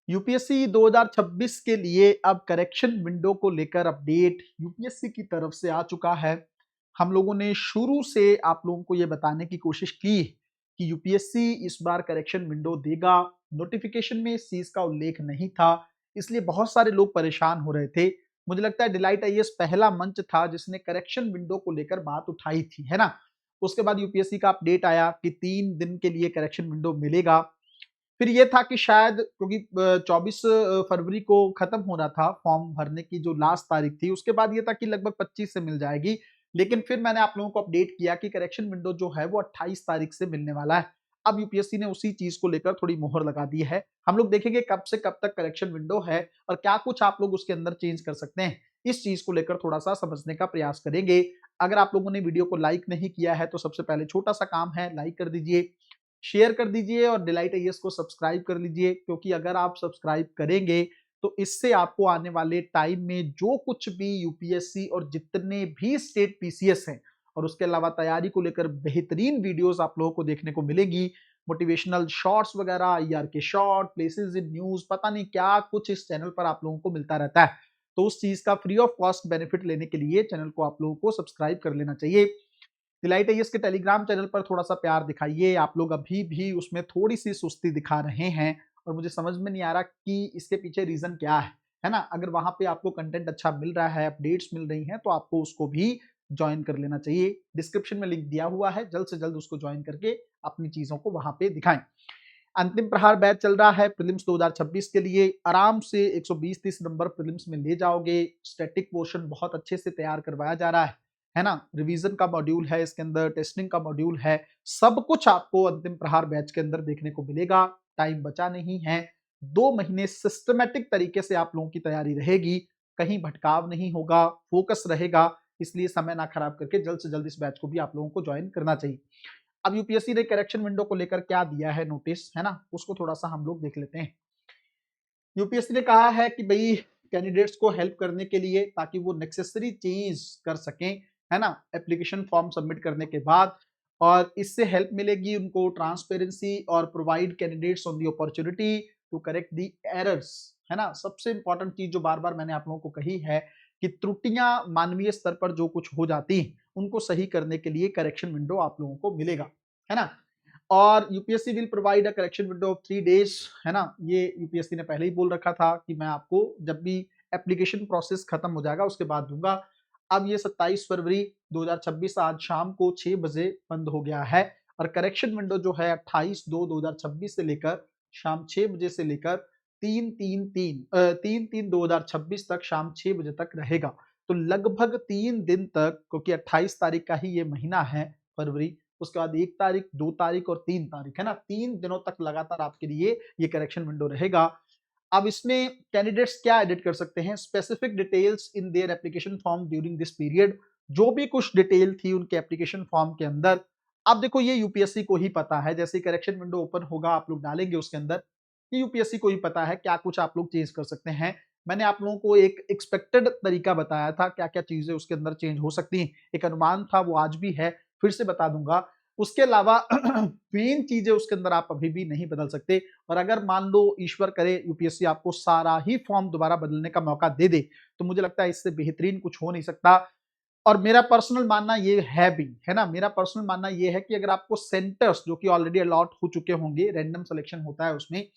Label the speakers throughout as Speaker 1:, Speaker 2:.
Speaker 1: UPSC 2026 के लिए अब करेक्शन विंडो को लेकर अपडेट यूपीएससी की तरफ से आ चुका है। हम लोगों ने शुरू से आप लोगों को ये बताने की कोशिश की कि यूपीएससी इस बार करेक्शन विंडो देगा। नोटिफिकेशन में इस चीज का उल्लेख नहीं था, इसलिए बहुत सारे लोग परेशान हो रहे थे। मुझे लगता है डिलाइट आईएएस पहला मंच था जिसने करेक्शन विंडो को लेकर बात उठाई थी, है ना। उसके बाद यूपीएससी का अपडेट आया कि 3 दिन के लिए करेक्शन विंडो मिलेगा। फिर ये था कि शायद क्योंकि 24 फरवरी को खत्म हो रहा था फॉर्म भरने की जो लास्ट तारीख थी, उसके बाद ये था कि लगभग 25 से मिल जाएगी। लेकिन फिर मैंने आप लोगों को अपडेट किया कि करेक्शन विंडो जो है वो 28 तारीख से मिलने वाला है। अब यूपीएससी ने उसी चीज को लेकर थोड़ी मोहर लगा दी है। हम लोग देखेंगे कब से कब तक करेक्शन विंडो है और क्या कुछ आप लोग उसके अंदर चेंज कर सकते हैं। इस चीज को लेकर थोड़ा सा समझने का प्रयास करेंगे। अगर आप लोगों ने वीडियो को लाइक नहीं किया है तो सबसे पहले छोटा सा काम है, लाइक कर दीजिए, शेयर कर दीजिए और डिलाइट आईएएस को सब्सक्राइब कर लीजिए, क्योंकि अगर आप सब्सक्राइब करेंगे तो इससे आपको आने वाले टाइम में जो कुछ भी यूपीएससी और जितने भी स्टेट पीसीएस हैं और उसके अलावा तैयारी को लेकर बेहतरीन वीडियोस आप लोगों को देखने को मिलेगी। मोटिवेशनल शॉर्ट्स वगैरह, ईआर के शॉर्ट, प्लेसेस इन न्यूज, पता नहीं क्या कुछ इस चैनल पर आप लोगों को मिलता रहता है। तो उस चीज का फ्री ऑफ कॉस्ट बेनिफिट लेने के लिए चैनल को आप लोगों को सब्सक्राइब कर लेना चाहिए। डिलाइट आईएएस के टेलीग्राम चैनल पर थोड़ा सा प्यार दिखाइए। आप लोग अभी भी उसमें थोड़ी सी सुस्ती दिखा रहे हैं और मुझे समझ में नहीं आ रहा कि इसके पीछे रीजन क्या है ना। अगर वहां पे आपको कंटेंट अच्छा मिल रहा है, अपडेट्स मिल रही हैं, तो आपको उसको भी ज्वाइन कर लेना चाहिए। डिस्क्रिप्शन में लिंक दिया हुआ है, जल्द से जल्द उसको ज्वाइन करके अपनी चीजों को वहां पे दिखाएं। अंतिम प्रहार बैच चल रहा है प्रीलिम्स 2026 के लिए। आराम से 120-30 नंबर प्रीलिम्स में ले जाओगे। स्टैटिक पोर्शन बहुत अच्छे से तैयार करवाया जा रहा है ना। रिवीजन का मॉड्यूल है इसके अंदर, टेस्टिंग का मॉड्यूल है, सब कुछ आपको अंतिम प्रहार बैच के अंदर देखने को मिलेगा। टाइम बचा नहीं है, 2 महीने सिस्टमेटिक तरीके से आप लोगों की तैयारी रहेगी, कहीं भटकाव नहीं होगा, फोकस रहेगा। इसलिए समय ना खराब करके जल्द से जल्द इस बैच को भी आप लोगों को ज्वाइन करना चाहिए। अब यूपीएससी ने करेक्शन विंडो को लेकर क्या दिया है नोटिस, है ना, उसको थोड़ा सा हम लोग देख लेते हैं। यूपीएससी ने कहा है कि भाई कैंडिडेट्स को हेल्प करने के लिए, ताकि वो नेसेसरी चेंज कर सकें, है ना, एप्लीकेशन फॉर्म सबमिट करने के बाद, और इससे हेल्प मिलेगी उनको ट्रांसपेरेंसी और provide candidates on the opportunity to correct the errors, है ना। सबसे इंपॉर्टेंट चीज जो बार बार मैंने आप लोगों को कही है कि त्रुटियां मानवीय स्तर पर जो कुछ हो जाती हैं उनको सही करने के लिए करेक्शन विंडो आप लोगों को मिलेगा, है ना। और UPSC will provide a correction window of 3 days, है ना। ये यूपीएससी ने पहले ही बोल रखा था कि मैं आपको जब भी एप्लीकेशन प्रोसेस खत्म हो जाएगा उसके बाद दूंगा। अब ये 27 फरवरी 2026 आज शाम को 6 बजे बंद हो गया है और करेक्शन विंडो जो है 28/2/2026 से लेकर शाम 6 बजे से लेकर 3/3/2026 तक शाम 6 बजे तक रहेगा। तो लगभग 3 दिन तक, क्योंकि 28 तारीख का ही ये महीना है फरवरी, उसके बाद 1 तारीख, 2 तारीख और 3 तारीख, है ना, 3 दिनों तक लगातार आपके लिए ये करेक्शन विंडो रहेगा। अब इसमें कैंडिडेट्स क्या एडिट कर सकते हैं, specific details in their application form during this period. जो भी कुछ डिटेल थी उनके एप्लीकेशन फॉर्म के अंदर, अब देखो ये यूपीएससी को ही पता है। जैसे करेक्शन विंडो ओपन होगा आप लोग डालेंगे उसके अंदर, ये यूपीएससी को ही पता है क्या कुछ आप लोग चेंज कर सकते हैं। मैंने आप लोगों को एक एक्सपेक्टेड तरीका बताया था, क्या क्या चीजें उसके अंदर चेंज हो सकती हैं, एक अनुमान था, वो आज भी है, फिर से बता दूंगा। उसके अलावा मेन चीजें उसके अंदर आप अभी भी नहीं बदल सकते। और अगर मान लो ईश्वर करे यूपीएससी आपको सारा ही फॉर्म दोबारा बदलने का मौका दे दे, तो मुझे लगता है इससे बेहतरीन कुछ हो नहीं सकता। और मेरा पर्सनल मानना ये है भी, है ना, मेरा पर्सनल मानना ये है कि अगर आपको सेंटर्स जो कि ऑलरेडी अलॉट हो चुके होंगे, रैंडम सिलेक्शन होता है उसमें,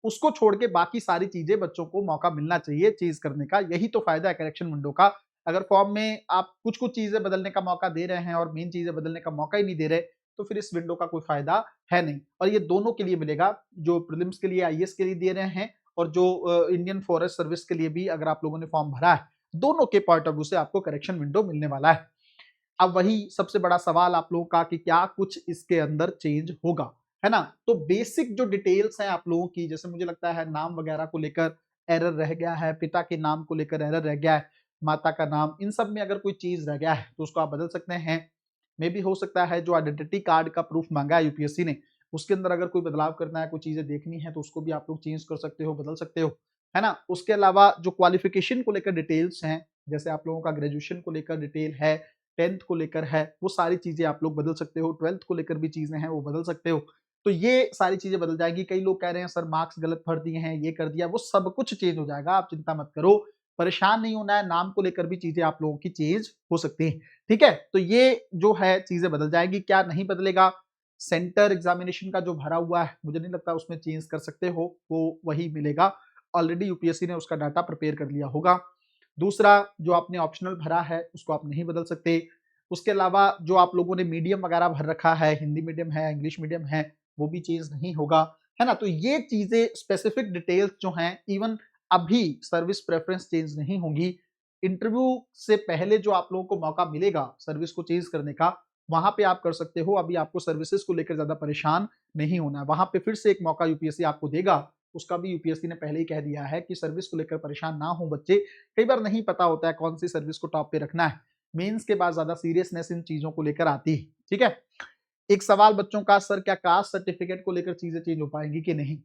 Speaker 1: उसको छोड़ के बाकी सारी चीजें बच्चों को मौका मिलना चाहिए चीज करने का। यही तो फायदा है करेक्शन विंडो का। अगर फॉर्म में आप कुछ कुछ चीजें बदलने का मौका दे रहे हैं और मेन चीजें बदलने का मौका ही नहीं दे रहे, तो फिर इस विंडो का कोई फायदा है नहीं। और ये दोनों के लिए मिलेगा, जो प्रीलिम्स के लिए आईएएस के लिए दे रहे हैं और जो इंडियन फॉरेस्ट सर्विस के लिए भी अगर आप लोगों ने फॉर्म भरा है, दोनों के पॉइंट ऑफ व्यू से आपको करेक्शन विंडो मिलने वाला है। अब वही सबसे बड़ा सवाल आप लोगों का कि क्या कुछ इसके अंदर चेंज होगा, है ना। तो बेसिक जो डिटेल्स हैं आप लोगों की, जैसे मुझे लगता है नाम वगैरह को लेकर एरर रह गया है, पिता के नाम को लेकर एरर रह गया है, माता का नाम, इन सब में अगर कोई चीज रह गया है तो उसको आप बदल सकते हैं। मे भी हो सकता है जो आइडेंटिटी कार्ड का प्रूफ मांगा है यूपीएससी ने, उसके अंदर अगर कोई बदलाव करना है, कोई चीजें देखनी है, तो उसको भी आप लोग चेंज कर सकते हो, बदल सकते हो, है ना। उसके अलावा जो क्वालिफिकेशन को लेकर डिटेल्स हैं, जैसे आप लोगों का ग्रेजुएशन को लेकर डिटेल है, 10th को लेकर है, वो सारी चीजें आप लोग बदल सकते हो, 12th को लेकर भी चीजें हैं वो बदल सकते हो। तो ये सारी चीजें बदल जाएगी। कई लोग कह रहे हैं सर मार्क्स गलत भर दिए हैं, ये कर दिया, वो सब कुछ चेंज हो जाएगा, आप चिंता मत करो। परेशान नहीं होना है, नाम को लेकर भी चीजें आप लोगों की चेंज हो सकती हैं। ठीक है, तो ये जो है चीजें बदल जाएगी। क्या नहीं बदलेगा? सेंटर एग्जामिनेशन का जो भरा हुआ है, मुझे नहीं लगता उसमें चेंज कर सकते हो, वो वही मिलेगा। ऑलरेडी यूपीएससी ने उसका डाटा प्रिपेयर कर लिया होगा। दूसरा, जो आपने ऑप्शनल भरा है उसको आप नहीं बदल सकते। उसके अलावा जो आप लोगों ने मीडियम वगैरह भर रखा है, हिंदी मीडियम है, इंग्लिश मीडियम है, वो भी चेंज नहीं होगा, है ना। तो ये चीजें स्पेसिफिक डिटेल्स जो हैं, इवन अभी सर्विस प्रेफरेंस चेंज नहीं होगी। इंटरव्यू से पहले जो आप लोगों को मौका मिलेगा सर्विस को चेंज करने का, वहां पे आप कर सकते हो। अभी आपको सर्विसेज को लेकर ज्यादा परेशान नहीं होना है। वहां पे फिर से एक मौका यूपीएससी आपको देगा, उसका भी यूपीएससी ने पहले ही कह दिया है कि सर्विस को लेकर परेशान ना हो बच्चे। कई बार नहीं पता होता है कौन सी सर्विस को टॉप पे रखना है। मेंस के बाद ज्यादा सीरियसनेस इन चीजों को लेकर आती है। ठीक है, एक सवाल बच्चों का, सर क्या कास्ट सर्टिफिकेट को लेकर चीजें चेंज हो पाएंगी कि नहीं?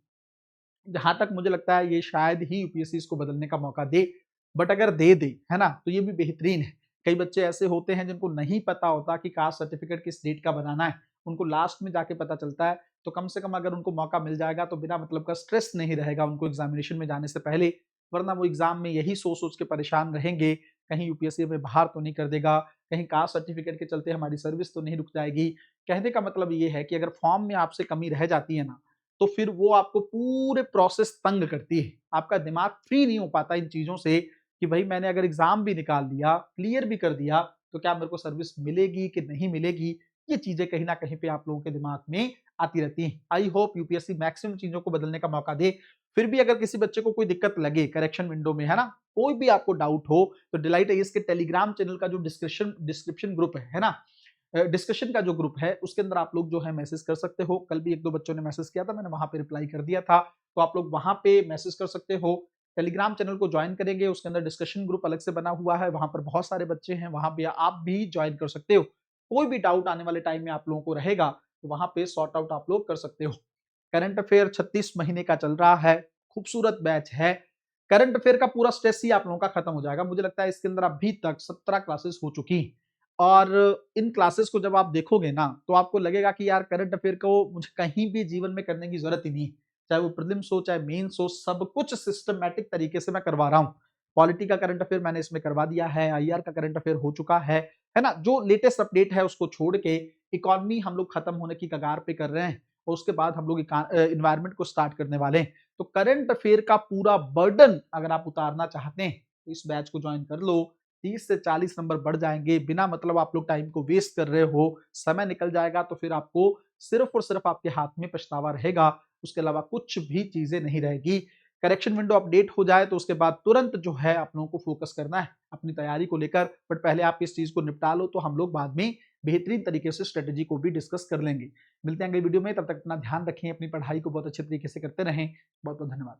Speaker 1: जहां तक मुझे लगता है ये शायद ही यूपीएससी इसको बदलने का मौका दे, बट अगर दे दे, है ना, तो ये भी बेहतरीन है। कई बच्चे ऐसे होते हैं जिनको नहीं पता होता कि कास्ट सर्टिफिकेट किस डेट का बनाना है, उनको लास्ट में जाके पता चलता है। तो कम से कम अगर उनको मौका मिल जाएगा तो बिना मतलब का स्ट्रेस नहीं रहेगा उनको एग्जामिनेशन में जाने से पहले। वरना वो एग्जाम में यही सोच सोच के परेशान रहेंगे, कहीं यूपीएससी हमें बाहर तो नहीं कर देगा, कहीं कास्ट सर्टिफिकेट के चलते हमारी सर्विस तो नहीं रुक जाएगी। कहने का मतलब ये है कि अगर फॉर्म में आपसे कमी रह जाती है ना, तो फिर वो आपको पूरे प्रोसेस तंग करती है। आपका दिमाग फ्री नहीं हो पाता इन चीज़ों से कि भाई मैंने अगर एग्ज़ाम भी निकाल दिया, क्लियर भी कर दिया, तो क्या मेरे को सर्विस मिलेगी कि नहीं मिलेगी? ये चीज़ें कहीं न कहीं पे आप लोगों के दिमाग में आती रहती हैं। आई होप यूपीएससी मैक्सिमम चीज़ों को बदलने का मौका दे। फिर भी अगर किसी बच्चे को कोई दिक्कत लगे करेक्शन विंडो में, है ना? कोई भी आपको डाउट हो, तो डिलाइट आईएएस के टेलीग्राम चैनल का जो डिस्क्रिप्शन ग्रुप है ना? डिस्कशन का जो ग्रुप है उसके अंदर आप लोग जो है मैसेज कर सकते हो। कल भी 1-2 बच्चों ने मैसेज किया था, मैंने वहां पे रिप्लाई कर दिया था। तो आप लोग वहां पे मैसेज कर सकते हो। टेलीग्राम चैनल को ज्वाइन करेंगे, उसके अंदर डिस्कशन ग्रुप अलग से बना हुआ है, वहां पर बहुत सारे बच्चे हैं, वहां पे आप भी ज्वाइन कर सकते हो। कोई भी डाउट आने वाले टाइम में आप लोगों को रहेगा, तो वहां पे सॉर्ट आउट आप लोग कर सकते हो। करंट अफेयर 36 महीने का चल रहा है, खूबसूरत बैच है। करंट अफेयर का पूरा स्ट्रेस ही आप लोगों का खत्म हो जाएगा। मुझे लगता है इसके अंदर अभी तक 17 क्लासेस हो चुकी हैं। और इन क्लासेस को जब आप देखोगे ना, तो आपको लगेगा कि यार करंट अफेयर को मुझे कहीं भी जीवन में करने की जरूरत ही नहीं है। चाहे वो प्रीलिम्स हो, चाहे मेंस हो, सब कुछ सिस्टमैटिक तरीके से मैं करवा रहा हूँ। पॉलिटी का करंट अफेयर मैंने इसमें करवा दिया है, आईआर का करंट अफेयर हो चुका है ना? जो लेटेस्ट अपडेट है उसको छोड़ के इकोनॉमी हम लोग खत्म होने की कगार पे कर रहे हैं, और उसके बाद हम लोग इन्वायरमेंट को स्टार्ट करने वाले हैं। तो करंट अफेयर का पूरा बर्डन अगर आप उतारना चाहते हैं, तो इस बैच को ज्वाइन कर लो। 30 से 40 नंबर बढ़ जाएंगे, बिना मतलब आप लोग टाइम को वेस्ट कर रहे हो, समय निकल जाएगा, तो फिर आपको सिर्फ और सिर्फ आपके हाथ में पछतावा रहेगा, उसके अलावा कुछ भी चीजें नहीं रहेगी। करेक्शन विंडो अपडेट हो जाए तो उसके बाद तुरंत जो है आप लोगों को फोकस करना है अपनी तैयारी को लेकर, बट पहले आप इस चीज को निपटा लो, तो हम लोग बाद में बेहतरीन तरीके से स्ट्रेटेजी को भी डिस्कस कर लेंगे। मिलते हैं अगली वीडियो में, तब तक अपना ध्यान रखें, अपनी पढ़ाई को बहुत अच्छे तरीके से करते रहें। बहुत बहुत धन्यवाद।